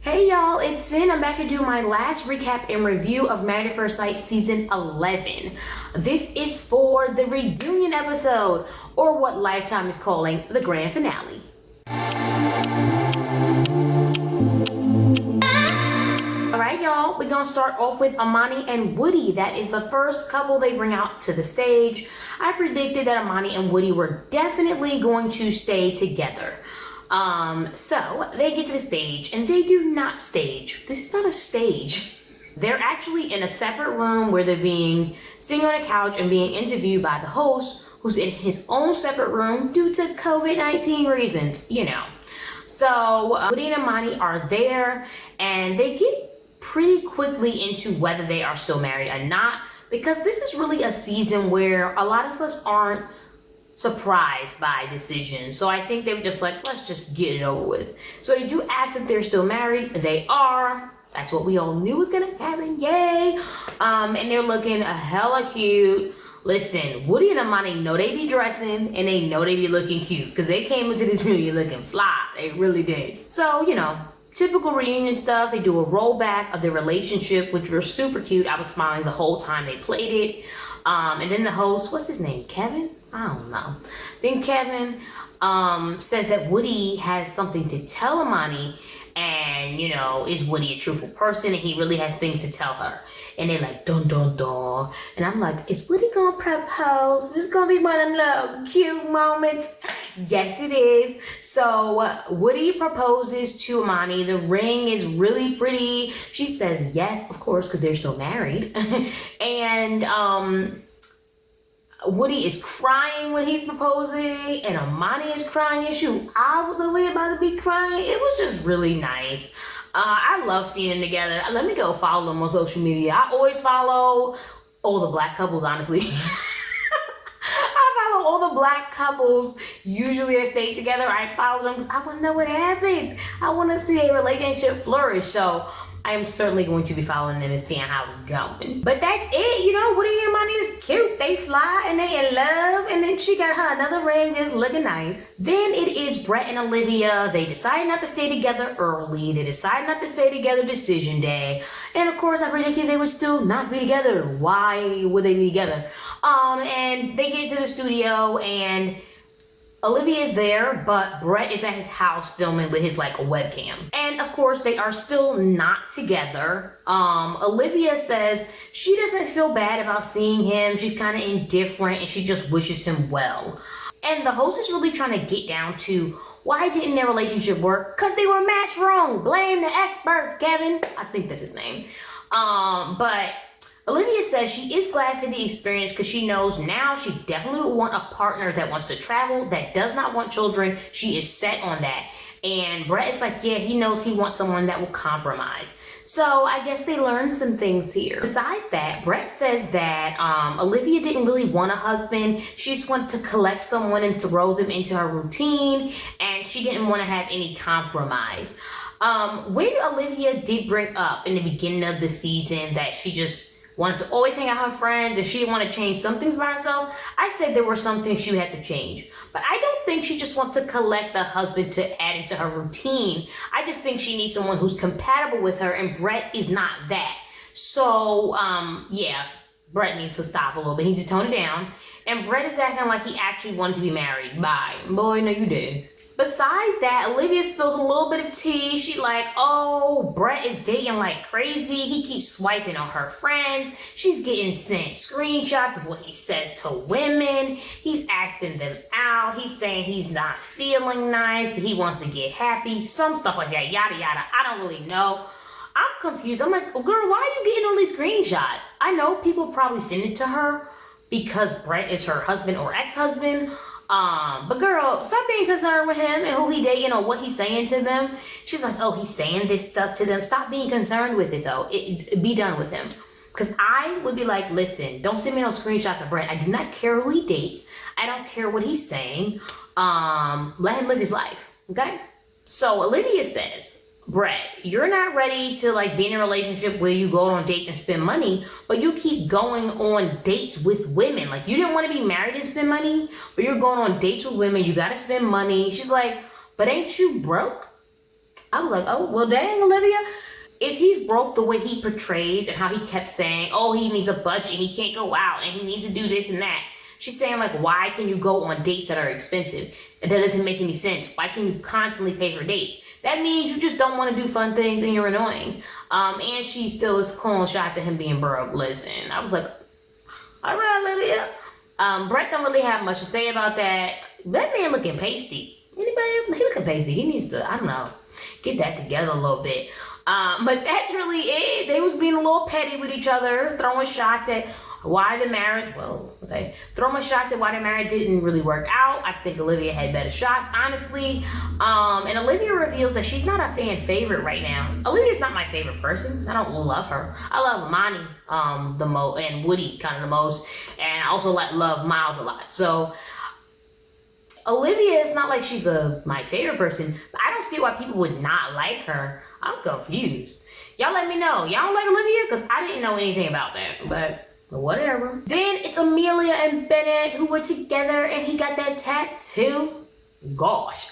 Hey y'all, it's Sin. I'm back to do my last recap and review of Married at First Sight Season 11. This is for the reunion episode, or what Lifetime is calling the grand finale. Alright y'all, we're gonna start off with Amani and Woody. That is the first couple they bring out to the stage. I predicted that Amani and Woody were definitely going to stay together. So they get to the stage and they do not stage. This is not a stage. They're actually in a separate room where they're sitting on a couch and being interviewed by the host, who's in his own separate room due to COVID-19 reasons, So Woody and Amani are there and they get pretty quickly into whether they are still married or not, because this is really a season where a lot of us aren't surprised by decisions. So I think they were just like, let's just get it over with. So they do ask if they're still married. They are. That's what we all knew was gonna happen. Yay! And they're looking hella cute. Listen, Woody and Amani know they be dressing and they know they be looking cute because they came into this reunion looking fly. They really did. So, typical reunion stuff. They do a rollback of their relationship, which were super cute. I was smiling the whole time they played it. And then the host, what's his name? Kevin? I don't know. Then Kevin says that Woody has something to tell Amani, and is Woody a truthful person, and he really has things to tell her. And they're like, dun dun dun. And I'm like, is Woody gonna propose? Is this gonna be one of them little cute moments? Yes, it is. So Woody proposes to Amani. The ring is really pretty. She says yes, of course, because they're still married. And Woody is crying when he's proposing, and Amani is crying. And shoot, I was over here about to be crying. It was just really nice. I love seeing them together. Let me go follow them on social media. I always follow all the black couples, honestly. I follow all the black couples, usually that stay together. I follow them because I want to know what happened. I want to see a relationship flourish. So I am certainly going to be following them and seeing how it's going. But that's it, Woody and Amani is cute. They fly and they in love, and then she got her another ring just looking nice. Then it is Brett and Olivia. They decided not to stay together early. They decided not to stay together decision day. And of course I predicted they would still not be together. Why would they be together? And they get to the studio and Olivia is there, but Brett is at his house filming with his webcam. And of course, they are still not together. Olivia says she doesn't feel bad about seeing him. She's kind of indifferent and she just wishes him well. And the host is really trying to get down to why didn't their relationship work? Because they were matched wrong. Blame the experts, Kevin. I think that's his name. But Olivia says she is glad for the experience because she knows now she definitely would want a partner that wants to travel, that does not want children. She is set on that. And Brett is like, yeah, he knows he wants someone that will compromise. So I guess they learned some things here. Besides that, Brett says that Olivia didn't really want a husband. She just wanted to collect someone and throw them into her routine, and she didn't want to have any compromise. When Olivia did bring up in the beginning of the season that she just wanted to always hang out with her friends and she didn't want to change some things by herself, I said there were some things she had to change. But I don't think she just wants to collect a husband to add into her routine. I just think she needs someone who's compatible with her, and Brett is not that. So, yeah, Brett needs to stop a little bit. He needs to tone it down. And Brett is acting like he actually wanted to be married. Bye. Boy, no you did. Besides that, Olivia spills a little bit of tea. She like, oh, Brett is dating like crazy. He keeps swiping on her friends. She's getting sent screenshots of what he says to women. He's asking them out. He's saying he's not feeling nice, but he wants to get happy. Some stuff like that, yada, yada. I don't really know. I'm confused. I'm like, girl, why are you getting all these screenshots? I know people probably send it to her because Brett is her husband or ex-husband. But girl, stop being concerned with him and who he dating or what he's saying to them. She's like, oh, he's saying this stuff to them. Stop being concerned with it though. Be done with him. Because I would be like, listen, don't send me no screenshots of Brett. I do not care who he dates. I don't care what he's saying. Let him live his life. Okay? So Olivia says, Brett, you're not ready to be in a relationship where you go on dates and spend money, but you keep going on dates with women. You didn't want to be married and spend money, but you're going on dates with women. You got to spend money. She's like, but ain't you broke? I was like, oh, well, dang, Olivia. If he's broke the way he portrays and how he kept saying, oh, he needs a budget, he can't go out, and he needs to do this and that. She's saying, like, why can you go on dates that are expensive? That doesn't make any sense. Why can you constantly pay for dates? That means you just don't want to do fun things and you're annoying. And she still is calling shots at him being broke. Listen, I was like, all right, Olivia. Brett don't really have much to say about that. That man looking pasty. Anybody? He looking pasty. He needs to, I don't know, get that together a little bit. But that's really it. They was being a little petty with each other, throwing shots at why the marriage, throwing shots at why the marriage didn't really work out. I think Olivia had better shots, honestly. And Olivia reveals that she's not a fan favorite right now. Olivia's not my favorite person. I don't love her. I love Amani the most, and Woody kind of the most, and I also love Miles a lot. So Olivia is not like she's my favorite person, but I don't see why people would not like her. I'm confused. Y'all let me know. Y'all don't like Olivia? Because I didn't know anything about that, but whatever. Then it's Amelia and Bennett who were together and he got that tattoo. Gosh.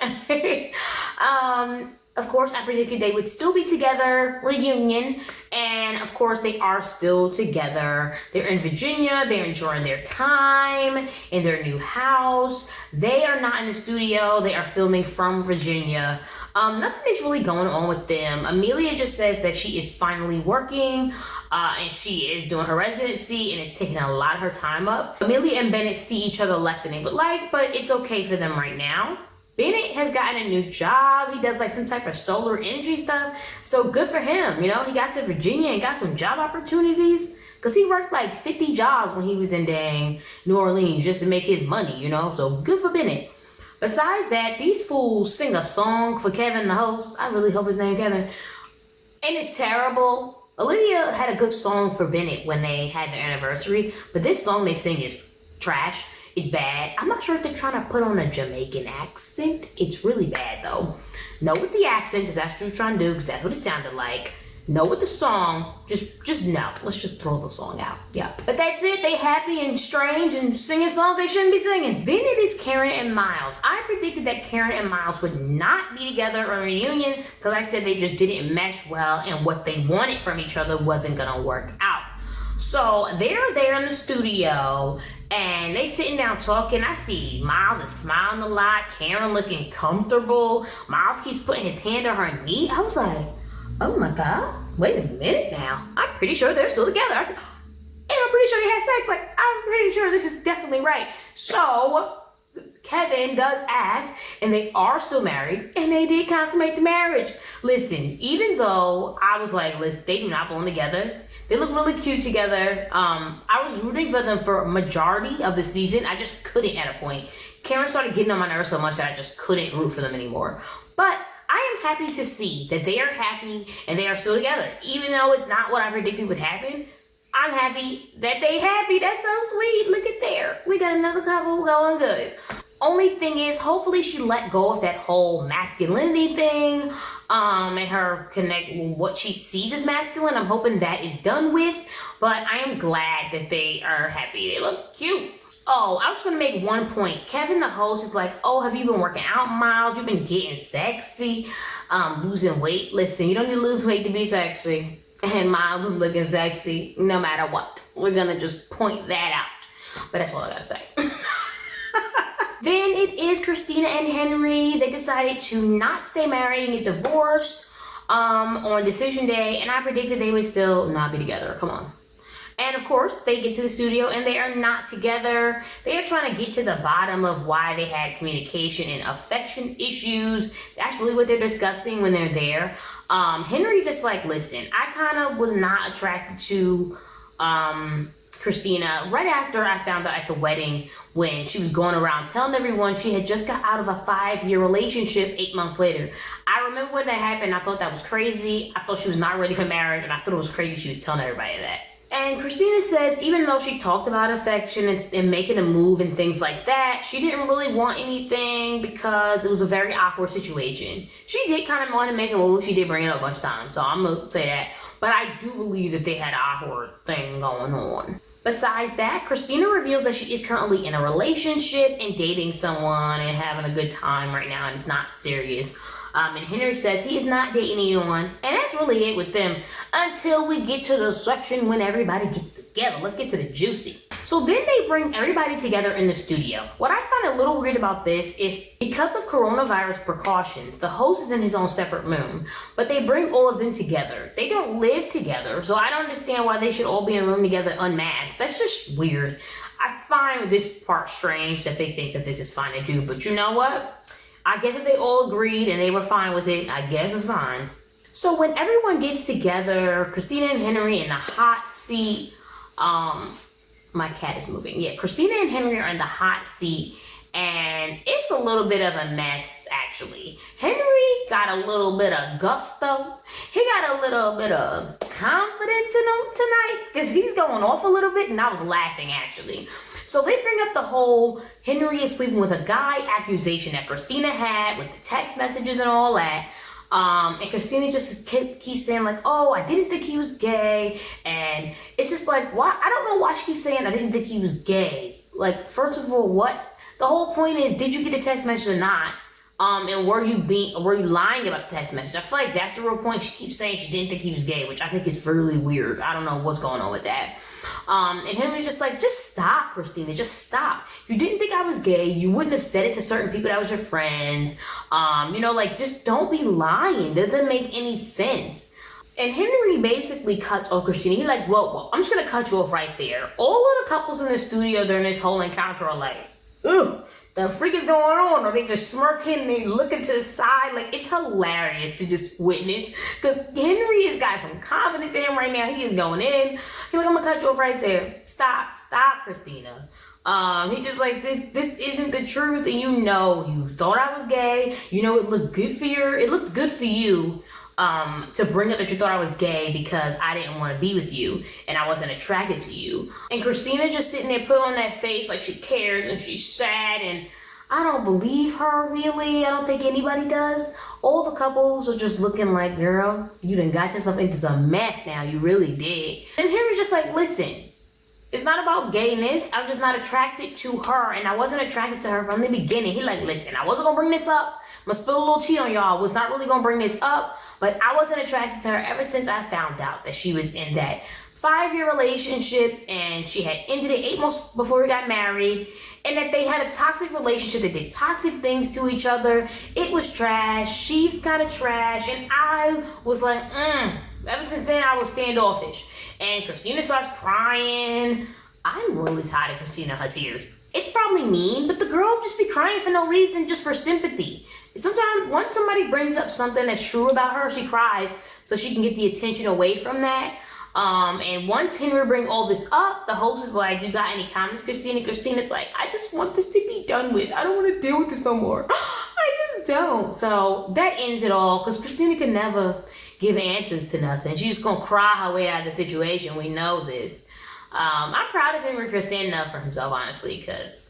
Of course, I predicted they would still be together, reunion, and of course they are still together. They're in Virginia, they're enjoying their time in their new house. They are not in the studio, they are filming from Virginia. Nothing is really going on with them. Amelia just says that she is finally working, and she is doing her residency, and it's taking a lot of her time up. Amelia and Bennett see each other less than they would like, but it's okay for them right now. Bennett has gotten a new job. He does like some type of solar energy stuff. So good for him. You know, he got to Virginia and got some job opportunities. Because he worked like 50 jobs when he was in dang New Orleans just to make his money, you know. So good for Bennett. Besides that, these fools sing a song for Kevin, the host. I really hope his name Kevin. And it's terrible. Olivia had a good song for Bennett when they had their anniversary. But this song they sing is trash. It's bad. I'm not sure if they're trying to put on a Jamaican accent. It's really bad, though. Know with the accent, if that's what you're trying to do, because that's what it sounded like. Know with the song, just no. Let's just throw the song out. Yeah. But that's it. They happy and strange and singing songs they shouldn't be singing. Then it is Karen and Miles. I predicted that Karen and Miles would not be together on a reunion because I said they just didn't mesh well and what they wanted from each other wasn't going to work out. So they're there in the studio and they sitting down talking. I see Miles is smiling a lot. Karen looking comfortable. Miles keeps putting his hand on her knee. I was like, oh my God, wait a minute now. I'm pretty sure they're still together. I said, and I'm pretty sure they had sex. Like, I'm pretty sure this is definitely right. So Kevin does ask, and they are still married, and they did consummate the marriage. Listen, even though I was like, listen, they do not belong together. They look really cute together. I was rooting for them for a majority of the season. I just couldn't at a point. Karen started getting on my nerves so much that I just couldn't root for them anymore. But I am happy to see that they are happy and they are still together. Even though it's not what I predicted would happen, I'm happy that they happy. That's so sweet. Look at there. We got another couple going good. Only thing is, hopefully she let go of that whole masculinity thing and her connect what she sees as masculine. I'm hoping that is done with, but I am glad that they are happy. They look cute. Oh, I was just going to make one point. Kevin, the host, is like, oh, have you been working out, Miles? You've been getting sexy, losing weight. Listen, you don't need to lose weight to be sexy. And Miles was looking sexy no matter what. We're going to just point that out. But that's all I got to say. Then it is Christina and Henry. They decided to not stay married and get divorced on decision day. And I predicted they would still not be together. Come on. And of course, they get to the studio and they are not together. They are trying to get to the bottom of why they had communication and affection issues. That's really what they're discussing when they're there. Henry's just like, listen, I kind of was not attracted to Christina right after I found out at the wedding when she was going around telling everyone she had just got out of a 5-year relationship 8 months later. I remember when that happened. I thought that was crazy. I thought she was not ready for marriage, and I thought it was crazy she was telling everybody that. And Christina says even though she talked about affection and making a move and things like that, she didn't really want anything because it was a very awkward situation. She did kind of want to make a move. She did bring it up a bunch of times, so I'm going to say that. But I do believe that they had an awkward thing going on. Besides that, Christina reveals that she is currently in a relationship and dating someone and having a good time right now, and it's not serious. And Henry says he's not dating anyone. And that's really it with them until we get to the section when everybody gets together. Let's get to the juicy. So then they bring everybody together in the studio. What I find a little weird about this is because of coronavirus precautions, the host is in his own separate room, but they bring all of them together. They don't live together, so I don't understand why they should all be in a room together unmasked. That's just weird. I find this part strange that they think that this is fine to do, but you know what? I guess if they all agreed and they were fine with it, I guess it's fine. So when everyone gets together, Christina and Henry in the hot seat, my cat is moving. Yeah, Christina and Henry are in the hot seat, and it's a little bit of a mess, actually. Henry got a little bit of gusto. He got a little bit of confidence in him tonight, because he's going off a little bit, and I was laughing, actually. So they bring up the whole Henry is sleeping with a guy accusation that Christina had with the text messages and all that. And Christina just keeps saying like, oh, I didn't think he was gay. And it's just like, why? I don't know why she keeps saying I didn't think he was gay. Like, first of all, what? The whole point is, did you get the text message or not? And were you lying about the text message? I feel like that's the real point. She keeps saying she didn't think he was gay, which I think is really weird. I don't know what's going on with that. And Henry's just like, just stop, Christina, just stop. You didn't think I was gay. You wouldn't have said it to certain people that was your friends. Like, just don't be lying. Doesn't make any sense. And Henry basically cuts off Christina. He's like, well, I'm just going to cut you off right there. All of the couples in the studio during this whole encounter are like, ugh, the freak is going on, or they just smirking and they looking to the side. Like, it's hilarious to just witness, because Henry has got some confidence in him right now. He is going in. He's like, I'm gonna cut you off right there. Stop, Christina. He's just like, this isn't the truth, and you thought I was gay. It looked good for you. To bring up that you thought I was gay because I didn't want to be with you and I wasn't attracted to you. And Christina's just sitting there putting on that face like she cares and she's sad, and I don't believe her, really. I don't think anybody does. All the couples are just looking like, girl, you done got yourself into some mess now. You really did. And Henry's just like, listen, it's not about gayness. I'm just not attracted to her, and I wasn't attracted to her from the beginning. He like, listen, I wasn't gonna bring this up. I'm gonna spill a little tea on y'all. I was not really gonna bring this up, but I wasn't attracted to her ever since I found out that she was in that 5-year relationship, and she had ended it 8 months before we got married, and that they had a toxic relationship. They did toxic things to each other. It was trash. She's kind of trash, and I was like, Ever since then, I was standoffish. And Christina starts crying. I'm really tired of Christina, her tears. It's probably mean, but the girl just be crying for no reason, just for sympathy. Sometimes, once somebody brings up something that's true about her, she cries so she can get the attention away from that. And once Henry bring all this up, the host is like, you got any comments, Christina? Christina's like, I just want this to be done with. I don't want to deal with this no more. I just don't. So that ends it all, because Christina can never give answers to nothing. She's just gonna cry her way out of the situation. We know this. I'm proud of Henry for standing up for himself, honestly, because,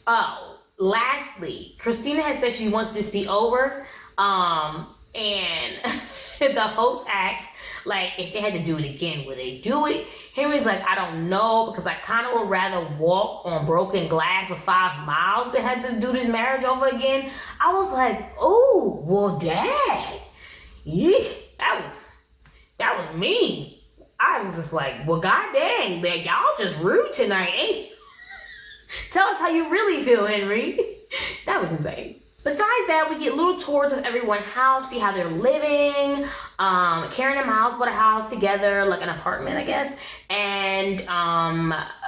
Oh, lastly, Christina has said she wants this to be over, and the host asks, like, if they had to do it again, would they do it? Henry's like, I don't know, because I kind of would rather walk on broken glass for 5 miles than have to do this marriage over again. I was like, oh, well, Dad, that was mean. I was just like, well, god dang, y'all just rude tonight, ain't you? Tell us how you really feel, Henry. That was insane. Besides that, we get little tours of everyone's house, see how they're living. Karen and Miles bought a house together, like an apartment, I guess. And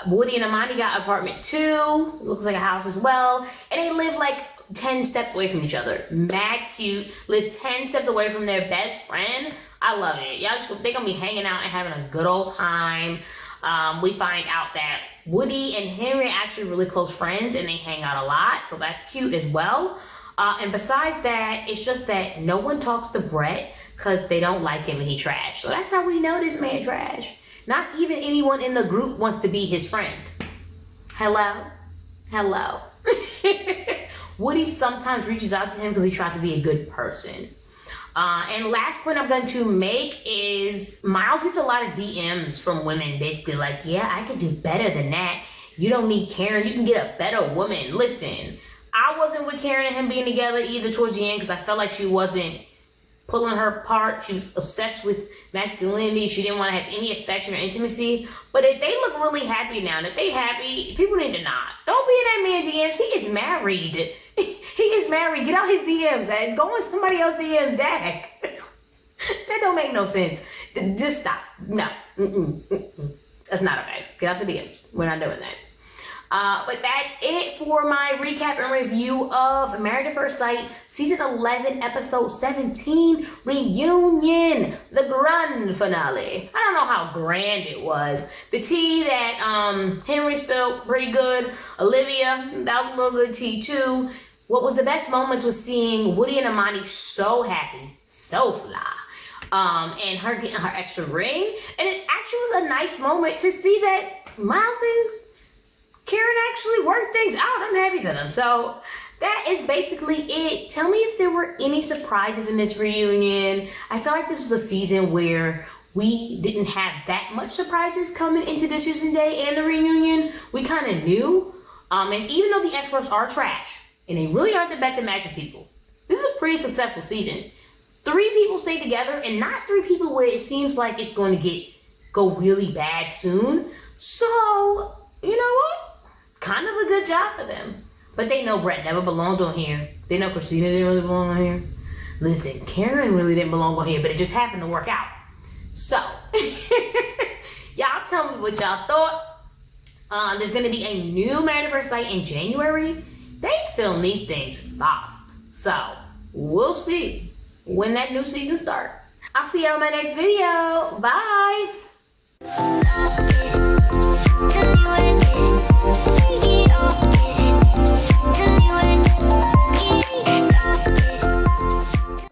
Woody and Amani got an apartment too. Looks like a house as well. And they live like 10 steps away from each other. Mad cute. Live 10 steps away from their best friend. I love it. They're gonna be hanging out and having a good old time. We find out that Woody and Henry are actually really close friends and they hang out a lot. So that's cute as well. And besides that, it's just that no one talks to Brett because they don't like him and he trash. So that's how we know this man trash. Not even anyone in the group wants to be his friend. Hello? Woody sometimes reaches out to him because he tries to be a good person. And last point I'm going to make is Miles gets a lot of DMs from women basically like, yeah, I could do better than that. You don't need Karen. You can get a better woman. Listen, I wasn't with Karen and him being together either towards the end because I felt like she wasn't pulling her apart. She was obsessed with masculinity. She didn't want to have any affection or intimacy. But if they look really happy now, and if they happy, people need to not. Don't be in that man's DMs. He is married. He is married. Get out his DMs. Dad. Go in somebody else's DMs, Dad. That don't make no sense. Just stop. No. That's not okay. Get out the DMs. We're not doing that. But that's it for my recap and review of Married at First Sight, Season 11, Episode 17, Reunion, the grand finale. I don't know how grand it was. The tea that Henry spilled, pretty good. Olivia, that was a little good tea too. What was the best moments was seeing Woody and Amani so happy, so fly. And her getting her extra ring. And it actually was a nice moment to see that Miles and Karen actually worked things out. I'm happy for them. So that is basically it. Tell me if there were any surprises in this reunion. I feel like this was a season where we didn't have that much surprises coming into Decision Day and the reunion. We kind of knew. And even though the experts are trash, and they really aren't the best at matching people, this is a pretty successful season. 3 people stay together, and not 3 people where it seems like it's going to go really bad soon. So, you know what? Kind of a good job for them. But they know Brett never belonged on here. They know Christina didn't really belong on here. Listen, Karen really didn't belong on here, but it just happened to work out. So, y'all tell me what y'all thought. There's going to be a new Married at First Sight in January. They film these things fast. So, we'll see when that new season starts. I'll see y'all in my next video. Bye.